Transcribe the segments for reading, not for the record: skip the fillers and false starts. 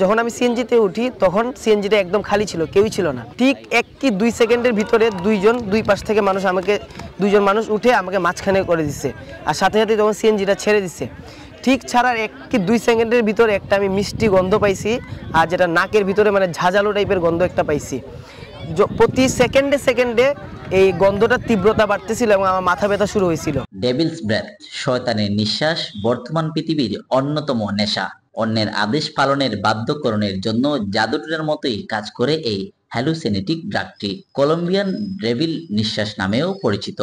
যখন আমি সিএনজিতে উঠি তখন সিএনজিটা একদম খালি ছিল, কেউই ছিল না। ঠিক 1 কি 2 সেকেন্ডের ভিতরে দুই পাশ থেকে দুইজন মানুষ উঠে আমাকে মাঝখানে করে দিচ্ছে। আর সাথে সাথে যখন সিএনজিটা ছেড়ে দিচ্ছে, ঠিক ছাড়ার 1 কি 2 সেকেন্ডের ভিতরে একটা আমি মিষ্টি গন্ধ পাইছি, আর যেটা নাকের ভিতরে মানে ঝাঁঝালো টাইপের গন্ধ একটা পাইছি। প্রতি সেকেন্ডে এই গন্ধটার তীব্রতা বাড়তেছিল এবং আমার মাথা ব্যথা শুরু হয়েছিল। ডেভিলস ব্রেথ, শয়তানের নিঃশ্বাস, বর্তমান পৃথিবীর অন্যতম নেশা। অন্যের আদেশ পালনের বাধ্যকরণের জন্য জাদুটোনার মতোই কাজ করে এই হ্যালুসিনেটিক ড্রাগটি কলম্বিয়ান ডেভিল নিঃশ্বাস নামেও পরিচিত।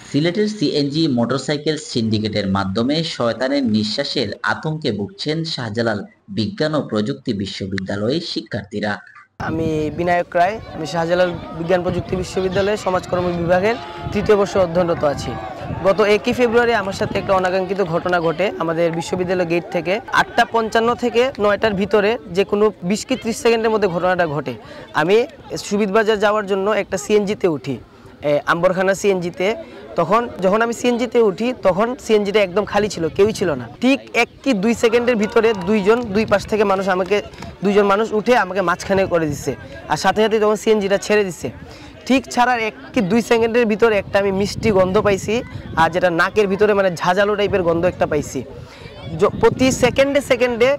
সিলেটের সিএনজি মোটরসাইকেল সিন্ডিকেটের মাধ্যমে শয়তানের নিঃশ্বাসের আতঙ্কে ভুগছেন শাহজালাল বিজ্ঞান ও প্রযুক্তি বিশ্ববিদ্যালয়ের শিক্ষার্থীরা। আমি বিনায়ক রায়, আমি শাহজালাল বিজ্ঞান প্রযুক্তি বিশ্ববিদ্যালয়ের সমাজকর্ম বিভাগের 3য় বর্ষে অধ্যয়নরত আছি। গত 1 ফেব্রুয়ারি আমার সাথে একটা অনাকাঙ্ক্ষিত ঘটনা ঘটে। আমাদের বিশ্ববিদ্যালয় গেট থেকে 8:55 থেকে 9টার ভিতরে যে কোনো 20 কি 30 সেকেন্ডের মধ্যে ঘটনাটা ঘটে। আমি সুবিধবাজার যাওয়ার জন্য একটা সিএনজিতে উঠি, আম্বরখানা সিএনজিতে। যখন আমি সিএনজিতে উঠি তখন সিএনজিটা একদম খালি ছিল, কেউই ছিল না। ঠিক 1 কি 2 সেকেন্ডের ভিতরে দুই পাশ থেকে দুইজন মানুষ উঠে আমাকে মাঝখানে করে দিচ্ছে। আর সাথে সাথে যখন সিএনজিটা ছেড়ে দিচ্ছে, ঠিক ছাড়ার 1 কি 2 সেকেন্ডের ভিতরে একটা আমি মিষ্টি গন্ধ পাইছি, আর যেটা নাকের ভিতরে মানে ঝাঁঝালো টাইপের গন্ধ একটা পাইছি। প্রতি সেকেন্ডে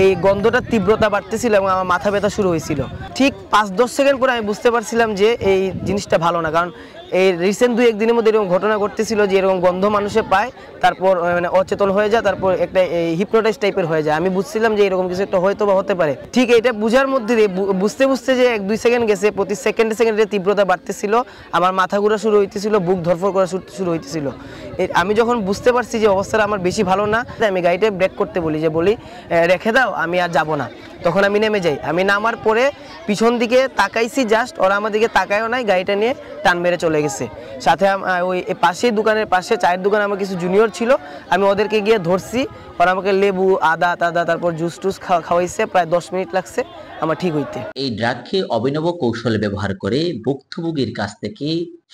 এই গন্ধটার তীব্রতা বাড়তেছিল এবং আমার মাথা ব্যথা শুরু হয়েছিল। ঠিক 5-10 সেকেন্ড পরে আমি বুঝতে পারছিলাম যে এই জিনিসটা ভালো না, কারণ এই রিসেন্ট 2-1 দিনের মধ্যে এরকম ঘটনা ঘটতেছিল যে এরকম গন্ধ মানুষে পায়, তারপর মানে অচেতন হয়ে যায়, তারপর একটা হিপনোটাইজ টাইপের হয়ে যায়। আমি বুঝছিলাম যে এরকম কিছু একটা হয়তো বা হতে পারে। ঠিক এটা বুঝার মধ্যে দিয়ে বুঝতে যে 1-2 সেকেন্ড গেছে, প্রতি সেকেন্ডে তীব্রতা বাড়তেছিল, আমার মাথা ঘোরা শুরু হইতেছিল, বুক ধরফর করা শুরু হইতেছিল। আমি যখন বুঝতে পারছি যে অবস্থাটা আমার বেশি ভালো না, আমি গাড়িটা ব্রেক করতে বলি রেখে দাও, আমি আর যাব না। তখন আমি নেমে যাই। আমি নামার পরে পিছন দিকে তাকাইছি, জাস্ট ওরা আমার দিকে তাকায়ও নাই, গাড়িটা নিয়ে টান মেরে চলে গেছে। সাথে ওই পাশেই দোকানের পাশে চায়ের দোকানে আমার কিছু জুনিয়র ছিল, আমি ওদেরকে গিয়ে ধরছি। ওরা আমাকে লেবু, আদা, তারপর জুস টুস খাওয়াইছে। প্রায় 10 মিনিট লাগছে আমার ঠিক হইতে। এই ড্রাগকে অভিনব কৌশলে ব্যবহার করে ভুক্তভোগীর কাছ থেকে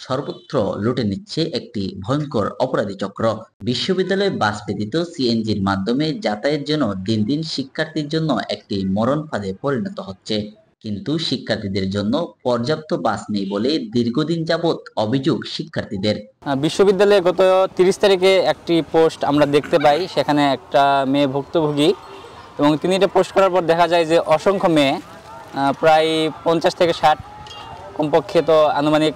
সর্বত্র লুটে নিচ্ছে একটি ভয়ঙ্কর অপরাধী চক্র। বিশ্ববিদ্যালয়ে বাস ব্যতীত সিএনজির মাধ্যমে যাতায়াতের জন্য দিন দিন শিক্ষার্থীর জন্য একটি মরণ ফাঁদে পরিণত হচ্ছে। কিন্তু শিক্ষার্থীদের জন্য পর্যাপ্ত বাস নেই বলে দীর্ঘদিন যাবৎ অভিযোগ শিক্ষার্থীদের। বিশ্ববিদ্যালয়ে গত 30 তারিখে একটি পোস্ট আমরা দেখতে পাই, সেখানে একটা মেয়ে ভুক্তভোগী, এবং তিনি এটা পোস্ট করার পর দেখা যায় যে অসংখ্য মেয়ে, প্রায় 50 থেকে 60 কমপক্ষে তো আনুমানিক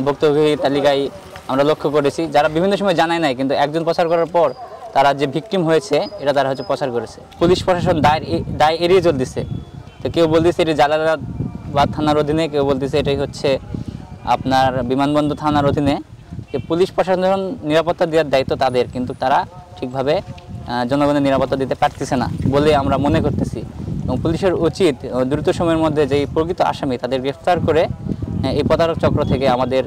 ভুক্তভোগী তালিকায় আমরা লক্ষ্য করেছি, যারা বিভিন্ন সময় জানায় নাই, কিন্তু একজন প্রচার করার পর তারা যে ভিকটিম হয়েছে এটা তারা হচ্ছে প্রচার করেছে। পুলিশ প্রশাসন দায় এড়িয়ে চলতেছে। তো কেউ বলতেছে এটি জালালাবাদ থানার অধীনে, কেউ বলতেছে এটাই হচ্ছে আপনার বিমানবন্দর থানার অধীনে। পুলিশ প্রশাসন নিরাপত্তা দেওয়ার দায়িত্ব তাদের, কিন্তু তারা ঠিকভাবে জনগণের নিরাপত্তা দিতে পারতেছে না বলে আমরা মনে করতেছি। এবং পুলিশের উচিত দ্রুত সময়ের মধ্যে যেই প্রকৃত আসামি তাদের গ্রেফতার করে এই প্রতারক চক্র থেকে আমাদের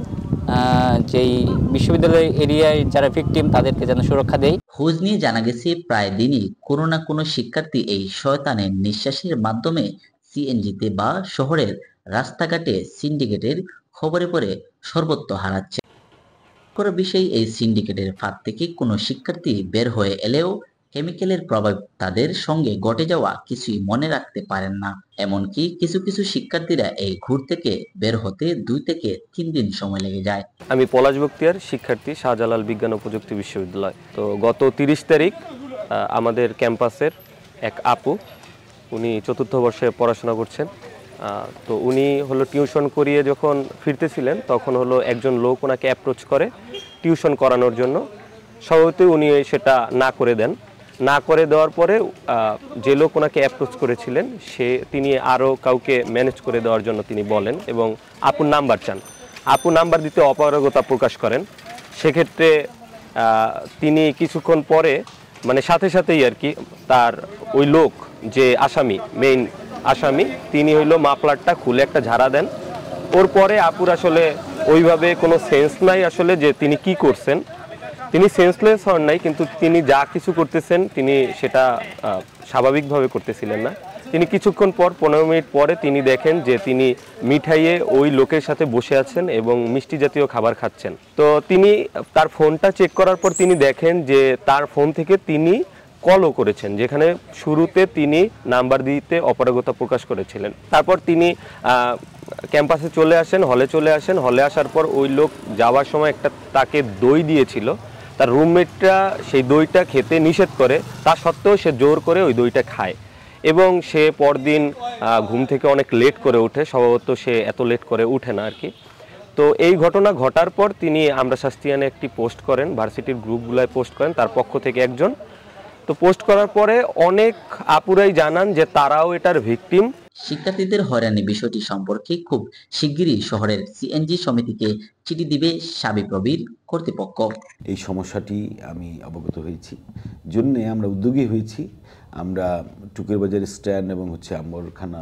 যেই বিশ্ববিদ্যালয় এরিয়ায় যারা ভিকটিম তাদেরকে যেন সুরক্ষা দেয়। খোঁজ নিয়ে জানা গেছে প্রায় দিনই কোনো না কোনো শিক্ষার্থী এই শয়তানের নিঃশ্বাসের মাধ্যমে সিএনজিতে বা শহরের রাস্তাঘাটে সিন্ডিকেটের খবরে পড়ে সর্বত্র হারাচ্ছে। বিষয় এই সিন্ডিকেটের ফাঁদ থেকে কোনো শিক্ষার্থী বের হয়ে এলেও কেমিক্যালের প্রভাব তাদের সঙ্গে ঘটে যাওয়া কিছুই মনে রাখতে পারেন না। এমনকি কিছু শিক্ষার্থীরা এই ঘুর থেকে বের হতে 2 থেকে 3 দিন সময় লেগে যায়। আমি পলাশ বক্তিয়ার, শিক্ষার্থী, শাহজালাল বিজ্ঞান ও প্রযুক্তি বিশ্ববিদ্যালয়। তো গত 30 তারিখ আমাদের ক্যাম্পাসের এক আপু, উনি 4র্থ বর্ষে পড়াশোনা করছেন। তো উনি টিউশন করিয়ে যখন ফিরতেছিলেন তখন একজন লোক ওনাকে অ্যাপ্রোচ করে টিউশন করানোর জন্য। স্বভাবতই উনি সেটা না করে দেন। না করে দেওয়ার পরে যে লোক ওনাকে অ্যাপ্রোচ করেছিলেন তিনি আরও কাউকে ম্যানেজ করে দেওয়ার জন্য তিনি বলেন এবং আপুর নাম্বার চান। আপু নাম্বার দিতে অপারগতা প্রকাশ করেন। সেক্ষেত্রে তিনি কিছুক্ষণ পরে মানে সাথেই আর কি তার ওই লোক যে আসামি, মেইন আসামি, তিনি মাফলারটা খুলে একটা ঝাড়া দেন। ওর পরে আপুর আসলে ওইভাবে কোনো সেন্স নাই আসলে যে তিনি কি করছেন। তিনি সেন্সলেস হন নাই, কিন্তু তিনি যা কিছু করতেছেন তিনি সেটা স্বাভাবিকভাবে করতেছিলেন না। তিনি কিছুক্ষণ পর 15 মিনিট পরে তিনি দেখেন যে তিনি মিঠাইয়ে ওই লোকের সাথে বসে আছেন এবং মিষ্টি জাতীয় খাবার খাচ্ছেন। তো তিনি তার ফোনটা চেক করার পর তিনি দেখেন যে তার ফোন থেকে তিনি কলও করেছেন, যেখানে শুরুতে তিনি নাম্বার দিতে অপারগতা প্রকাশ করেছিলেন। তারপর তিনি ক্যাম্পাসে চলে আসেন, হলে চলে আসেন। হলে আসার পর ওই লোক যাওয়ার সময় একটা তাকে দই দিয়েছিল, তার রুমমেটরা সেই দইটা খেতে নিষেধ করে, তা সত্ত্বেও সে জোর করে ওই দইটা খায় এবং সে পরদিন ঘুম থেকে অনেক লেট করে ওঠে। স্বভাবত সে এত লেট করে উঠে না আর কি। তো এই ঘটনা ঘটার পর তিনি আমরা শাস্তিয়ানে একটি পোস্ট করেন, ভার্সিটির গ্রুপগুলোয় পোস্ট করেন তার পক্ষ থেকে একজন। তো পোস্ট করার পরে অনেক আপুরাই জানান যে তারাও এটার ভিকটিম। শিক্ষার্থীদের হয়রানি বিষয়টি সম্পর্কে খুব শিগগিরই শহরের সিএনজি সমিতিকে চিঠি দিবে শাবিপ্রবির কর্তৃপক্ষ। এই সমস্যাটি আমি অবগত হয়েছি, জন্যে আমরা উদ্যোগী হয়েছি। আমরা টুকের বাজার স্ট্যান্ড এবং আম্বরখানা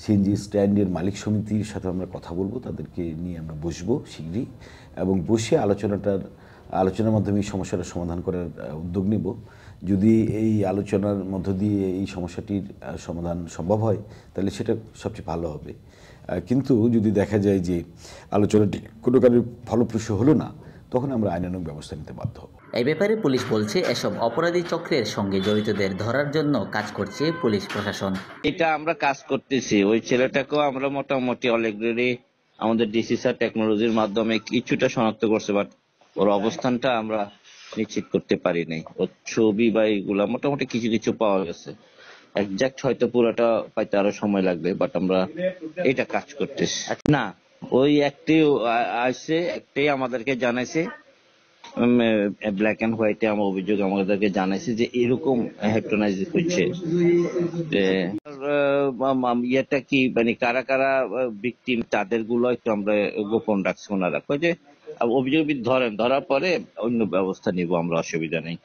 সিএনজি স্ট্যান্ডের মালিক সমিতির সাথে আমরা কথা বলবো, তাদেরকে নিয়ে আমরা বসবো শীঘ্রই এবং বসে আলোচনার মাধ্যমে এই সমস্যাটার সমাধান করার উদ্যোগ নেব। যদি এই আলোচনার মধ্য দিয়ে এই সমস্যাটির সমাধান সম্ভব হয় তাহলে সেটা সবচেয়ে ভালো হবে। কিন্তু যদি দেখা যায় যে আলোচনাটি কোনো কারণে ফলপ্রসূ হলো না, তখন আমরা আইনানুগ ব্যবস্থা নিতে বাধ্য হব। এই ব্যাপারে পুলিশ বলছে এসব অপরাধী চক্রের সঙ্গে জড়িতদের ধরার জন্য কাজ করছে পুলিশ প্রশাসন। এটা আমরা কাজ করতেছি, ওই ছেলেটাকেও আমরা মোটামুটি অলরেডি আমাদের ডিসি স্যার টেকনোলজির মাধ্যমে কিছুটা শনাক্ত করছে, বাট ওর অবস্থানটা আমরা নিশ্চিত করতে পারি নাই। ওর ছবি বা এইগুলা মোটামুটি কিছু কিছু পাওয়া গেছে, একজাক্ট হয়তো পুরোটা পাইতে আরো সময় লাগবে, বাট আমরা এটা কাজ করতেছি। না, ওই একটি আসছে, একটাই আমাদেরকে জানাইছে, ব্ল্যাক এন্ড হোয়াইটে আমার অভিযোগ আমাদেরকে জানাইছে যে এরকম হেক্টোনাইজ হচ্ছে। ইয়েটা কি মানে কারা কারা ভিকটিম তাদের গুলো একটু আমরা গোপন রাখছি। ওনারা কই যে অভিযোগ ধরার পরে অন্য ব্যবস্থা নিব আমরা, অসুবিধা নেই।